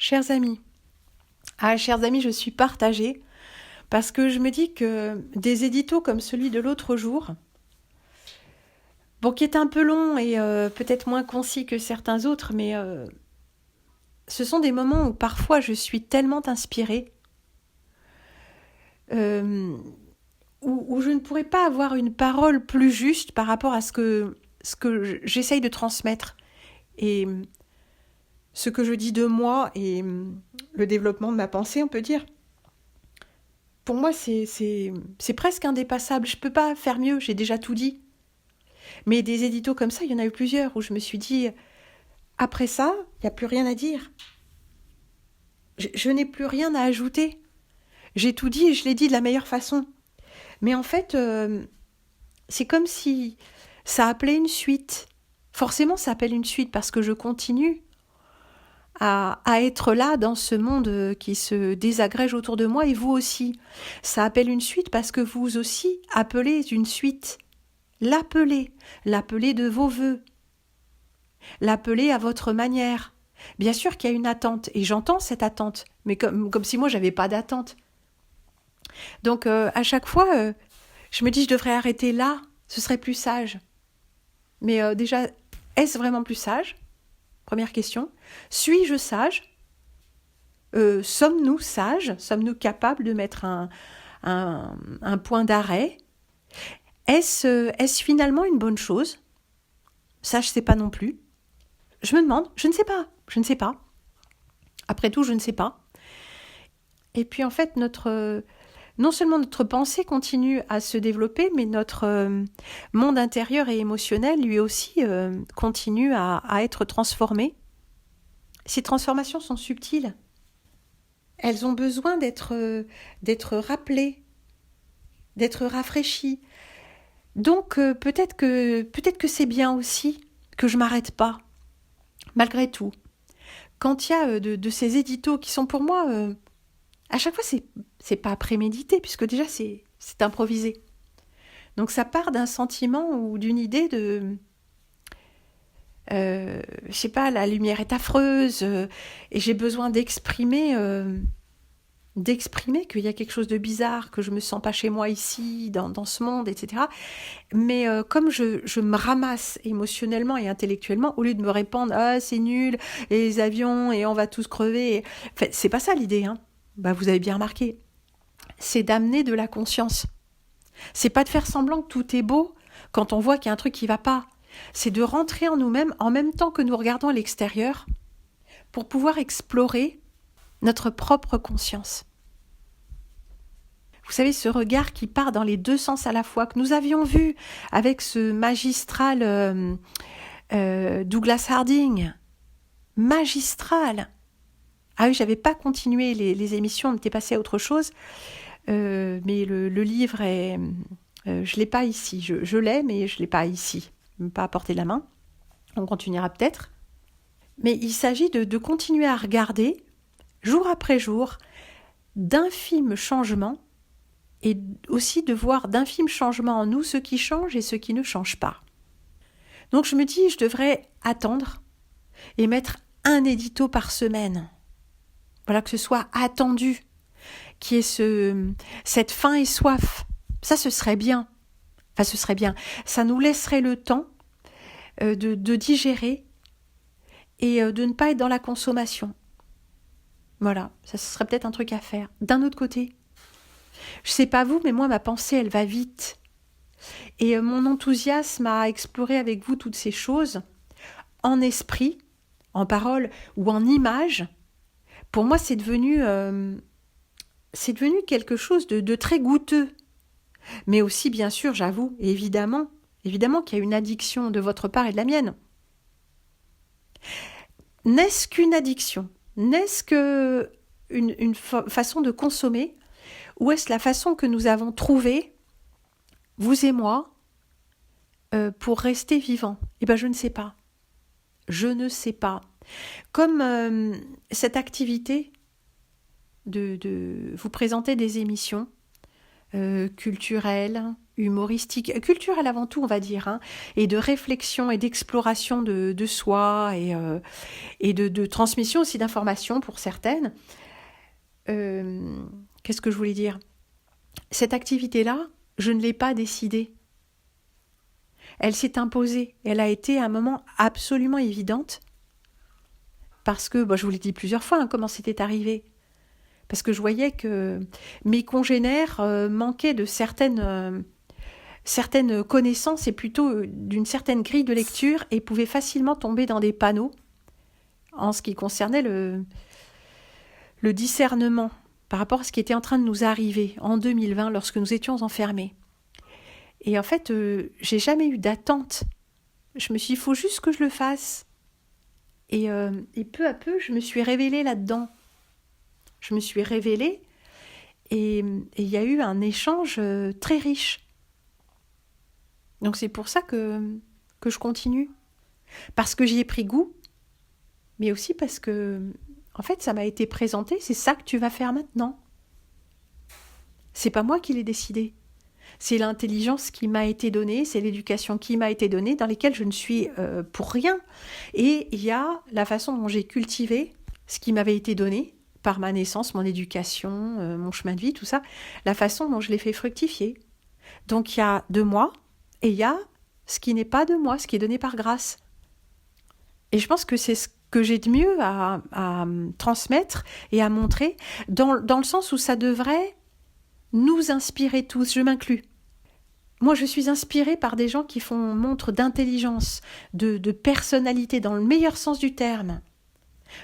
Chers amis, chers amis, je suis partagée parce que je me dis que des éditos comme celui de l'autre jour, qui est un peu long et peut-être moins concis que certains autres, mais ce sont des moments où parfois je suis tellement inspirée, où je ne pourrais pas avoir une parole plus juste par rapport à ce que j'essaye de transmettre. Et ce que je dis de moi et le développement de ma pensée, on peut dire, pour moi, c'est presque indépassable. Je ne peux pas faire mieux, j'ai déjà tout dit. Mais des éditos comme ça, il y en a eu plusieurs où je me suis dit, après ça, il n'y a plus rien à dire. Je n'ai plus rien à ajouter. J'ai tout dit et je l'ai dit de la meilleure façon. Mais en fait, c'est comme si ça appelait une suite. Forcément, ça appelle une suite parce que je continue à être là dans ce monde qui se désagrège autour de moi et vous aussi. Ça appelle une suite parce que vous aussi appelez une suite. L'appeler de vos vœux, l'appeler à votre manière. Bien sûr qu'il y a une attente et j'entends cette attente, mais comme si moi j'avais pas d'attente. Donc à chaque fois, je me dis je devrais arrêter là, ce serait plus sage. Mais déjà, est-ce vraiment plus sage ? Première question. Suis-je sage ? Sommes-nous sages ? Sommes-nous capables de mettre un point d'arrêt ? Est-ce finalement une bonne chose ? Ça, je ne sais pas non plus. Je me demande, je ne sais pas. Après tout, je ne sais pas. Et puis en fait, non seulement notre pensée continue à se développer, mais notre monde intérieur et émotionnel, lui aussi, continue à être transformé. Ces transformations sont subtiles. Elles ont besoin d'être rappelées, d'être rafraîchies. Donc peut-être que c'est bien aussi que je m'arrête pas, malgré tout. Quand il y a de ces éditos qui sont pour moi, à chaque fois c'est pas prémédité puisque déjà c'est improvisé. Donc ça part d'un sentiment ou d'une idée de, je sais pas, la lumière est affreuse et j'ai besoin d'exprimer qu'il y a quelque chose de bizarre, que je me sens pas chez moi ici, dans ce monde, etc. Mais comme je me ramasse émotionnellement et intellectuellement, au lieu de me répandre « Ah, c'est nul, et les avions, et on va tous crever », enfin, c'est pas ça l'idée, hein. Vous avez bien remarqué. C'est d'amener de la conscience. C'est pas de faire semblant que tout est beau quand on voit qu'il y a un truc qui va pas. C'est de rentrer en nous-mêmes en même temps que nous regardons à l'extérieur pour pouvoir explorer notre propre conscience. Vous savez, ce regard qui part dans les deux sens à la fois, que nous avions vu avec ce magistral Douglas Harding. Magistral. Ah oui, j'avais pas continué les émissions, on était passé à autre chose, mais le livre est... je l'ai pas ici, je l'ai, mais je l'ai pas ici, pas à portée de la main. On continuera peut-être. Mais il s'agit de continuer à regarder, jour après jour, d'infimes changements, et aussi de voir d'infimes changements en nous, ce qui change et ce qui ne change pas. Donc je me dis, je devrais attendre et mettre un édito par semaine. Voilà, que ce soit attendu, qu'il y ait cette faim et soif. Ça, ce serait bien. Enfin, ce serait bien. Ça nous laisserait le temps de digérer et de ne pas être dans la consommation. Voilà, ça ce serait peut-être un truc à faire. D'un autre côté, je sais pas vous, mais moi, ma pensée, elle va vite. Et mon enthousiasme à explorer avec vous toutes ces choses, en esprit, en parole ou en image, pour moi, c'est devenu quelque chose de très goûteux. Mais aussi, bien sûr, j'avoue, évidemment qu'il y a une addiction de votre part et de la mienne. N'est-ce qu'une addiction ? N'est-ce qu'une façon de consommer ? Ou est-ce la façon que nous avons trouvée, vous et moi, pour rester vivants ? Eh bien, je ne sais pas. Je ne sais pas. Comme cette activité de vous présenter des émissions culturelles, humoristique, culturelle avant tout, on va dire, hein, et de réflexion et d'exploration de soi et de transmission aussi d'informations pour certaines. Qu'est-ce que je voulais dire ? Cette activité-là, je ne l'ai pas décidée. Elle s'est imposée. Elle a été à un moment absolument évidente parce que, je vous l'ai dit plusieurs fois, hein, comment c'était arrivé. Parce que je voyais que mes congénères manquaient de certaines connaissances et plutôt d'une certaine grille de lecture et pouvaient facilement tomber dans des panneaux en ce qui concernait le discernement par rapport à ce qui était en train de nous arriver en 2020 lorsque nous étions enfermés. Et en fait, j'ai jamais eu d'attente. Je me suis dit, il faut juste que je le fasse. Et peu à peu, je me suis révélée là-dedans. Je me suis révélée et il y a eu un échange très riche. Donc c'est pour ça que je continue. Parce que j'y ai pris goût, mais aussi parce que, en fait, ça m'a été présenté, c'est ça que tu vas faire maintenant. C'est pas moi qui l'ai décidé. C'est l'intelligence qui m'a été donnée, c'est l'éducation qui m'a été donnée, dans lesquelles je ne suis pour rien. Et il y a la façon dont j'ai cultivé ce qui m'avait été donné, par ma naissance, mon éducation, mon chemin de vie, tout ça, la façon dont je l'ai fait fructifier. Donc il y a de moi, et il y a ce qui n'est pas de moi, ce qui est donné par grâce. Et je pense que c'est ce que j'ai de mieux à transmettre et à montrer, dans le sens où ça devrait nous inspirer tous, je m'inclus. Moi, je suis inspirée par des gens qui font montre d'intelligence, de personnalité dans le meilleur sens du terme,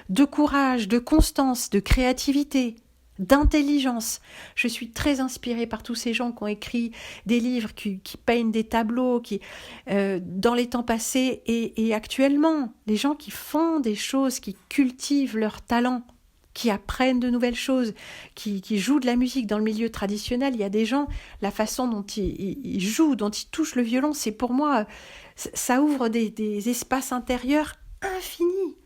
de courage, de constance, de créativité, d'intelligence. Je suis très inspirée par tous ces gens qui ont écrit des livres, qui peignent des tableaux, qui dans les temps passés et actuellement, les gens qui font des choses, qui cultivent leur talent, qui apprennent de nouvelles choses, qui jouent de la musique dans le milieu traditionnel. Il y a des gens, la façon dont ils jouent, dont ils touchent le violon, c'est pour moi, ça ouvre des espaces intérieurs infinis.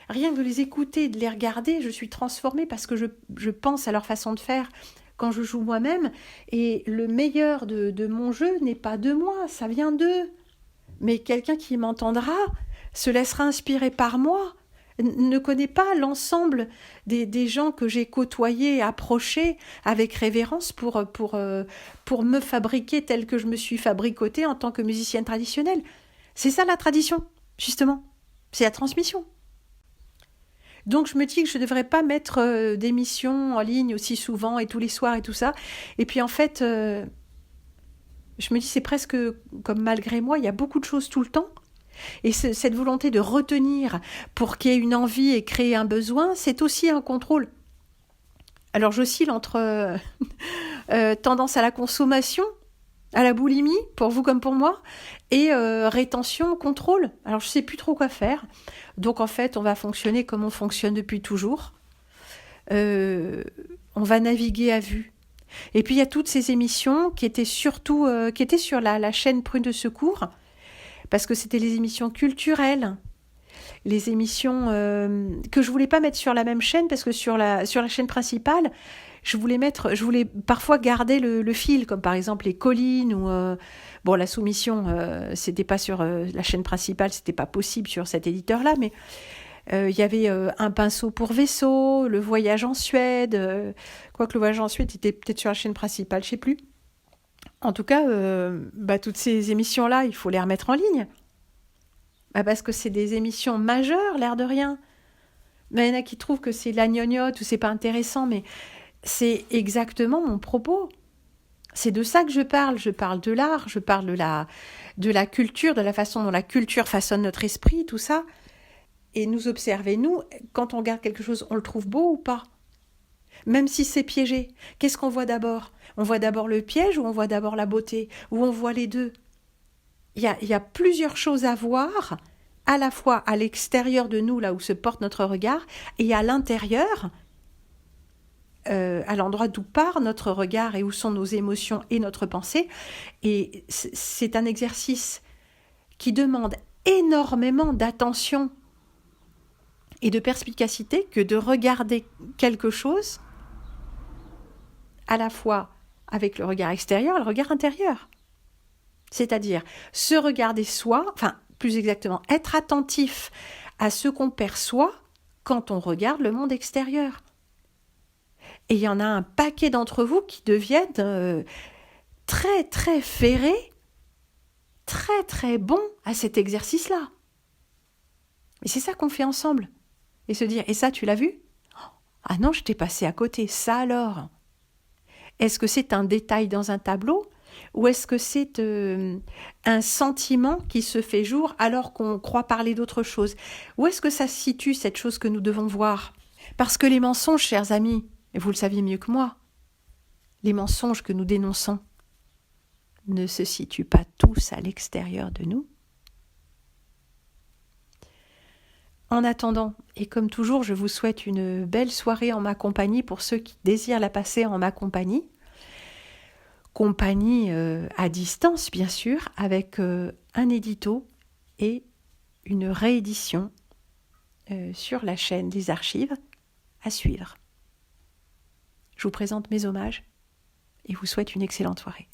Rien que de les écouter, de les regarder, je suis transformée parce que je pense à leur façon de faire quand je joue moi-même. Et le meilleur de mon jeu n'est pas de moi, ça vient d'eux. Mais quelqu'un qui m'entendra se laissera inspirer par moi, ne connaît pas l'ensemble des gens que j'ai côtoyés, approchés avec révérence pour me fabriquer tel que je me suis fabricotée en tant que musicienne traditionnelle. C'est ça la tradition, justement. C'est la transmission. Donc je me dis que je ne devrais pas mettre d'émissions en ligne aussi souvent et tous les soirs et tout ça. Et puis en fait, je me dis c'est presque comme malgré moi, il y a beaucoup de choses tout le temps. Et cette volonté de retenir pour qu'il y ait une envie et créer un besoin, c'est aussi un contrôle. Alors j'oscille entre tendance à la consommation, à la boulimie, pour vous comme pour moi, et rétention, contrôle. Alors je ne sais plus trop quoi faire. Donc en fait, on va fonctionner comme on fonctionne depuis toujours. On va naviguer à vue. Et puis il y a toutes ces émissions qui étaient surtout qui étaient sur la chaîne Prune de Secours, parce que c'était les émissions culturelles, les émissions que je voulais pas mettre sur la même chaîne, parce que sur la chaîne principale, je voulais parfois garder le fil, comme par exemple les collines ou la soumission, c'était pas sur la chaîne principale, c'était pas possible sur cet éditeur-là, mais il y avait un pinceau pour vaisseau, le voyage en Suède, quoique le voyage en Suède était peut-être sur la chaîne principale, je sais plus. En tout cas, toutes ces émissions-là, il faut les remettre en ligne. Parce que c'est des émissions majeures, l'air de rien. Mais il y en a qui trouvent que c'est de la gnognotte ou c'est pas intéressant, mais c'est exactement mon propos. C'est de ça que je parle. Je parle de l'art, je parle de la culture, de la façon dont la culture façonne notre esprit, tout ça. Et nous observer, nous, quand on regarde quelque chose, on le trouve beau ou pas ? Même si c'est piégé, qu'est-ce qu'on voit d'abord ? On voit d'abord le piège ou on voit d'abord la beauté ? Ou on voit les deux ? Il y a plusieurs choses à voir, à la fois à l'extérieur de nous, là où se porte notre regard, et à l'intérieur, à l'endroit d'où part notre regard et où sont nos émotions et notre pensée. Et c'est un exercice qui demande énormément d'attention et de perspicacité que de regarder quelque chose à la fois avec le regard extérieur et le regard intérieur. C'est-à-dire se regarder soi, enfin plus exactement, être attentif à ce qu'on perçoit quand on regarde le monde extérieur. Et il y en a un paquet d'entre vous qui deviennent très très ferrés, très très bons à cet exercice-là. Et c'est ça qu'on fait ensemble. Et se dire, et ça tu l'as vu ? Ah non, je t'ai passé à côté, ça alors ? Est-ce que c'est un détail dans un tableau ? Ou est-ce que c'est un sentiment qui se fait jour alors qu'on croit parler d'autre chose ? Où est-ce que ça se situe, cette chose que nous devons voir ? Parce que les mensonges, chers amis, et vous le saviez mieux que moi, les mensonges que nous dénonçons ne se situent pas tous à l'extérieur de nous. En attendant, et comme toujours, je vous souhaite une belle soirée en ma compagnie pour ceux qui désirent la passer en ma compagnie. Compagnie à distance, bien sûr, avec un édito et une réédition sur la chaîne des archives à suivre. Je vous présente mes hommages et vous souhaite une excellente soirée.